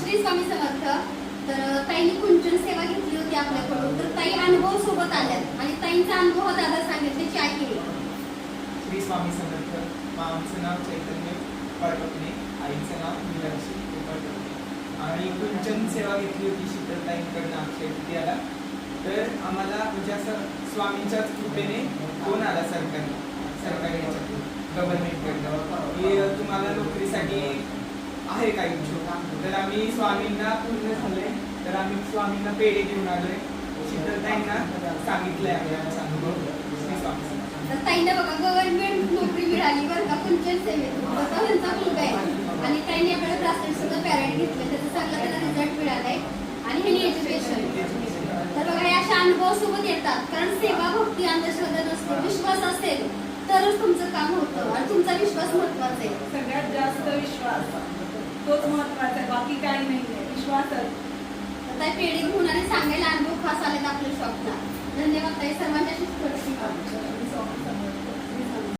श्री स्वामी समर्थ. तर ताईंनी कुंचन सेवा घेतली होती आपल्याकडून. तर ताई अनुभव सोबत आल्यात आणि ताईंचा अनुभव हा दादा सांगितले की ऐकले. श्री स्वामी समर्थ. आमचं नाव चैतन्य पडपकणे, आईचं नाव मीनाक्षी पडपकणे. आणि कुंचन सेवा घेतली होती शीतलताईंकडनं आमच्या इथे आला. तर आम्हाला म्हणजे असं स्वामींच्याच कृपेने फोन आला सरकारी गव्हर्नमेंटकडनं की तुम्हाला नोकरीसाठी आहे का इच्छुक. तर आम्ही स्वामींना पूर्ण झालंय. तर आम्ही स्वामींना पेढे घेऊन आलोय. शीतलताईंना सांगितलंय आम्ही आमचा अनुभव. श्री स्वामी. तर ताईंना बघा गव्हर्नमेंट नोकरी मिळाली बरं का कुंचन सेवेतून. आता त्यांचा मुलगा आहे आणि ताईंनी आपल्याला क्लासेस सुद्धा पॅरेंट घेतले. त्याचा चांगला त्याला रिझल्ट मिळालाय आणि हे एज्युकेशन. तर बघा हे अशा अनुभव सोबत येतात. कारण सेवा भक्ती अंधश्रद्धा नसते. विश्वास असेल तरच तुमचं काम होतं आणि तुमचा विश्वास महत्वाचा आहे. सगळ्यात जास्त विश्वास तोच महत्वाचा आहे, बाकी काही नाहीये. विश्वासच. ताई पेढे घेऊन आणि सांगायला अनुभव खास आलेत आपल्या शॉपला. धन्यवाद ताई सर्वांच्या